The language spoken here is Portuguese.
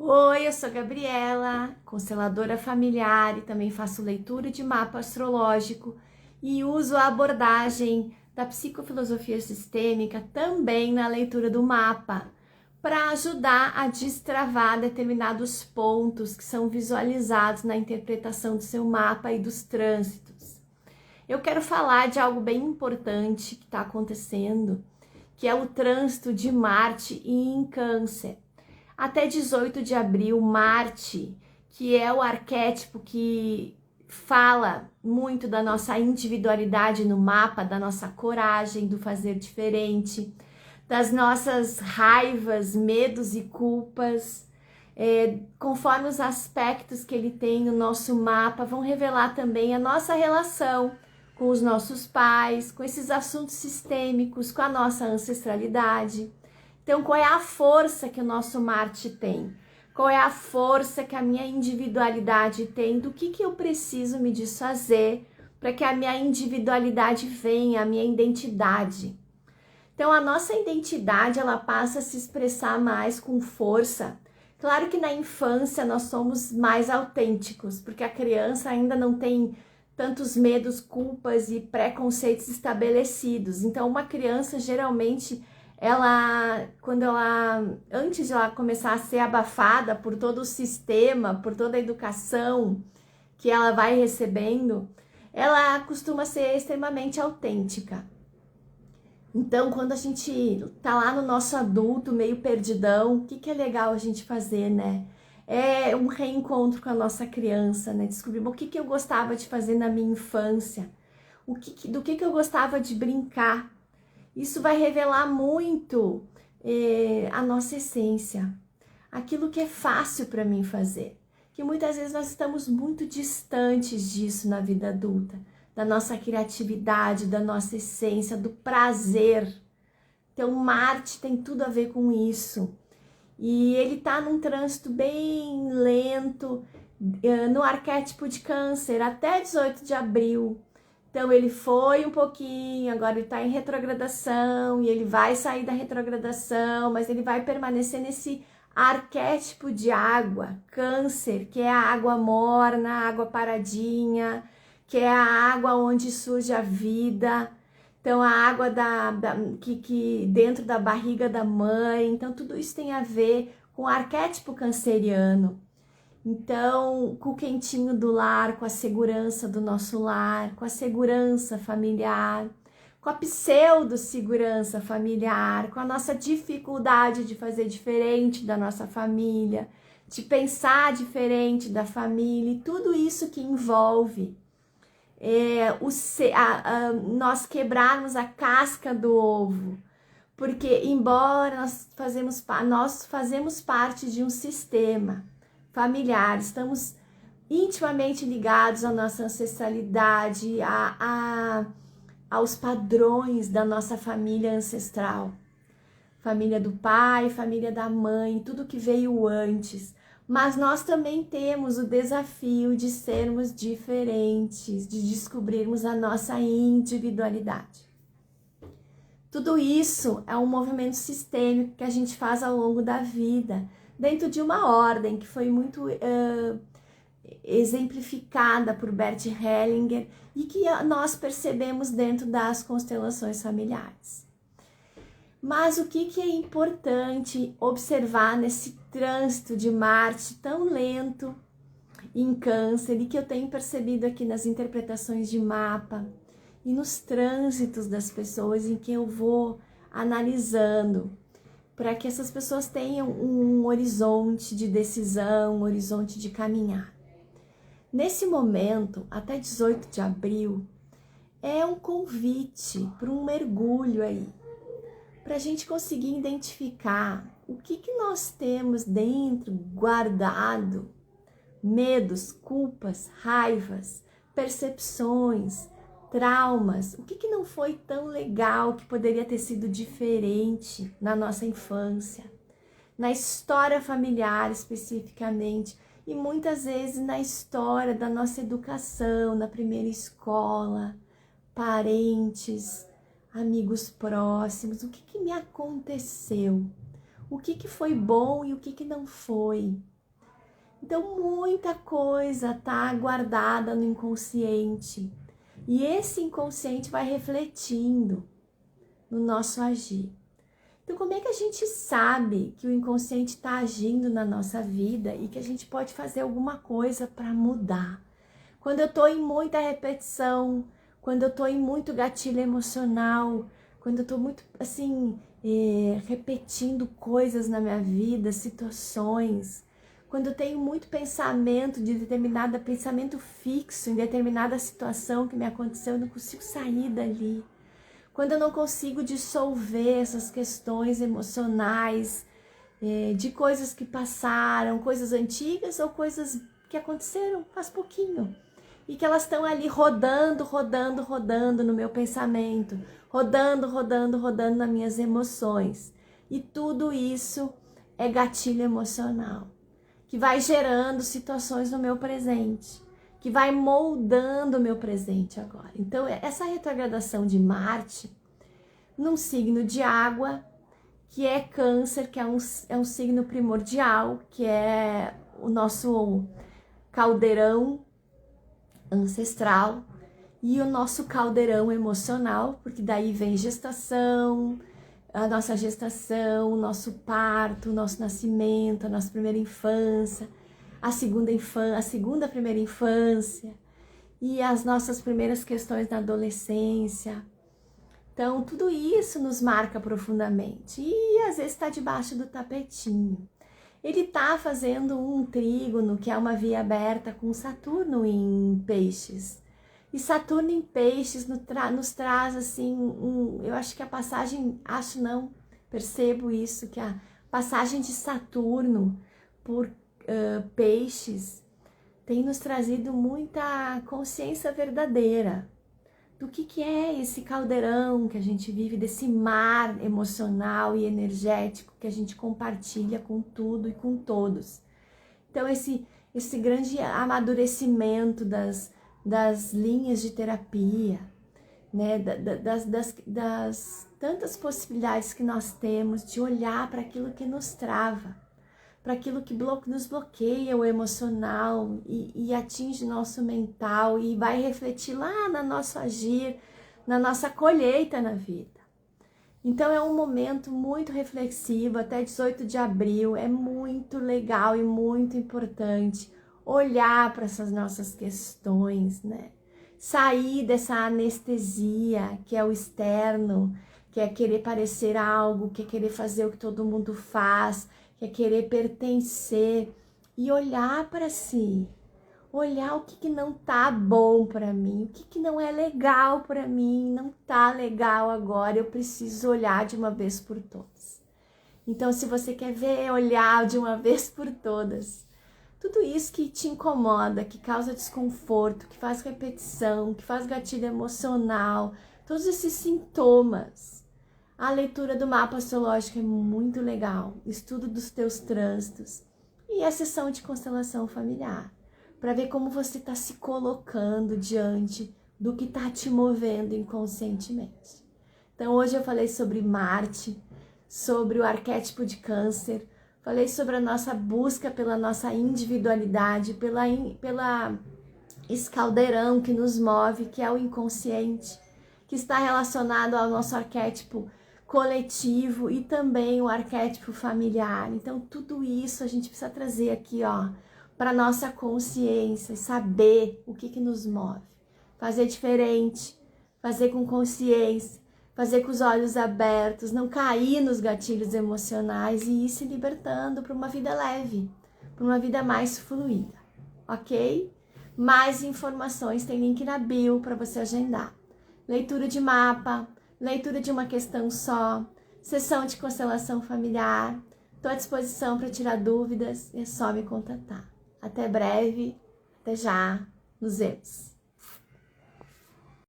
Oi, eu sou Gabriela, consteladora familiar e também faço leitura de mapa astrológico e uso a abordagem da psicofilosofia sistêmica também na leitura do mapa para ajudar a destravar determinados pontos que são visualizados na interpretação do seu mapa e dos trânsitos. Eu quero falar de algo bem importante que está acontecendo, que é o trânsito de Marte em Câncer. Até 18 de abril, Marte, que é o arquétipo que fala muito da nossa individualidade no mapa, da nossa coragem, do fazer diferente, das nossas raivas, medos e culpas, conforme os aspectos que ele tem no nosso mapa, vão revelar também a nossa relação com os nossos pais, com esses assuntos sistêmicos, com a nossa ancestralidade. Então, qual é a força que o nosso Marte tem? Qual é a força que a minha individualidade tem? Do que eu preciso me desfazer para que a minha individualidade venha, a minha identidade? Então, a nossa identidade, ela passa a se expressar mais com força. Claro que na infância nós somos mais autênticos, porque a criança ainda não tem tantos medos, culpas e preconceitos estabelecidos. Então, uma criança geralmente antes de ela começar a ser abafada por todo o sistema, por toda a educação que ela vai recebendo, ela costuma ser extremamente autêntica. Então, quando a gente tá lá no nosso adulto, meio perdidão, o que é legal a gente fazer, né? É um reencontro com a nossa criança, né? Descobrir o que eu gostava de fazer na minha infância, do que eu gostava de brincar. Isso vai revelar muito a nossa essência, aquilo que é fácil para mim fazer, que muitas vezes nós estamos muito distantes disso na vida adulta, da nossa criatividade, da nossa essência, do prazer. Então Marte tem tudo a ver com isso. E ele está num trânsito bem lento, no arquétipo de Câncer, até 18 de abril. Então ele foi um pouquinho, agora ele está em retrogradação e ele vai sair da retrogradação, mas ele vai permanecer nesse arquétipo de água, Câncer, que é a água morna, a água paradinha, que é a água onde surge a vida. Então a água que dentro da barriga da mãe, então tudo isso tem a ver com o arquétipo canceriano. Então, com o quentinho do lar, com a segurança do nosso lar, com a segurança familiar, com a pseudo-segurança familiar, com a nossa dificuldade de fazer diferente da nossa família, de pensar diferente da família, e tudo isso que envolve nós quebrarmos a casca do ovo. Porque, embora nós fazemos parte de um sistema familiar, estamos intimamente ligados à nossa ancestralidade, aos padrões da nossa família ancestral, família do pai, família da mãe, tudo que veio antes. Mas nós também temos o desafio de sermos diferentes, de descobrirmos a nossa individualidade. Tudo isso é um movimento sistêmico que a gente faz ao longo da vida, dentro de uma ordem que foi muito exemplificada por Bert Hellinger e que nós percebemos dentro das constelações familiares. Mas o que é importante observar nesse trânsito de Marte tão lento em Câncer e que eu tenho percebido aqui nas interpretações de mapa e nos trânsitos das pessoas em que eu vou analisando, para que essas pessoas tenham um horizonte de decisão, um horizonte de caminhar. Nesse momento, até 18 de abril, é um convite para um mergulho aí, para a gente conseguir identificar o que nós temos dentro, guardado, medos, culpas, raivas, percepções, traumas, o que não foi tão legal, que poderia ter sido diferente na nossa infância, na história familiar especificamente, e muitas vezes na história da nossa educação, na primeira escola, parentes, amigos próximos, o que me aconteceu? o que foi bom e o que não foi. Então, muita coisa está guardada no inconsciente. E esse inconsciente vai refletindo no nosso agir. Então, como é que a gente sabe que o inconsciente está agindo na nossa vida e que a gente pode fazer alguma coisa para mudar? Quando eu estou em muita repetição, quando eu estou em muito gatilho emocional, quando eu estou muito, assim, repetindo coisas na minha vida, situações, quando eu tenho muito pensamento pensamento fixo em determinada situação que me aconteceu, eu não consigo sair dali. Quando eu não consigo dissolver essas questões emocionais, de coisas que passaram, coisas antigas ou coisas que aconteceram faz pouquinho. E que elas estão ali rodando no meu pensamento, rodando nas minhas emoções. E tudo isso é gatilho emocional, que vai gerando situações no meu presente, que vai moldando o meu presente agora. Então, essa retrogradação de Marte, num signo de água, que é Câncer, que é um signo primordial, que é o nosso caldeirão ancestral e o nosso caldeirão emocional, porque daí vem gestação, a nossa gestação, o nosso parto, o nosso nascimento, a nossa primeira infância, a segunda primeira infância e as nossas primeiras questões na adolescência. Então, tudo isso nos marca profundamente e às vezes está debaixo do tapetinho. Ele está fazendo um trígono, que é uma via aberta com Saturno em Peixes. E Saturno em Peixes nos traz, assim, eu acho que a passagem, percebo isso, que a passagem de Saturno por Peixes tem nos trazido muita consciência verdadeira do que é esse caldeirão que a gente vive, desse mar emocional e energético que a gente compartilha com tudo e com todos. Então, esse grande amadurecimento das linhas de terapia, né, das tantas possibilidades que nós temos de olhar para aquilo que nos trava, para aquilo que nos bloqueia o emocional e atinge nosso mental e vai refletir lá no nosso agir, na nossa colheita na vida. Então é um momento muito reflexivo, até 18 de abril, é muito legal e muito importante olhar para essas nossas questões, né? Sair dessa anestesia que é o externo, que é querer parecer algo, que é querer fazer o que todo mundo faz, que é querer pertencer e olhar para si, olhar o que não tá bom para mim, o que não é legal para mim, não tá legal agora, eu preciso olhar de uma vez por todas. Então, se você quer olhar de uma vez por todas, tudo isso que te incomoda, que causa desconforto, que faz repetição, que faz gatilho emocional, todos esses sintomas, a leitura do mapa astrológico é muito legal, estudo dos teus trânsitos e a sessão de constelação familiar, para ver como você está se colocando diante do que está te movendo inconscientemente. Então hoje eu falei sobre Marte, sobre o arquétipo de Câncer, falei sobre a nossa busca pela nossa individualidade, esse caldeirão que nos move, que é o inconsciente, que está relacionado ao nosso arquétipo coletivo e também o arquétipo familiar. Então tudo isso a gente precisa trazer aqui, para nossa consciência, saber o que nos move, fazer diferente, fazer com consciência, fazer com os olhos abertos, não cair nos gatilhos emocionais e ir se libertando para uma vida leve, para uma vida mais fluida, ok? Mais informações tem link na bio para você agendar. Leitura de mapa, leitura de uma questão só, sessão de constelação familiar. Estou à disposição para tirar dúvidas, é só me contatar. Até breve, até já, nos vemos.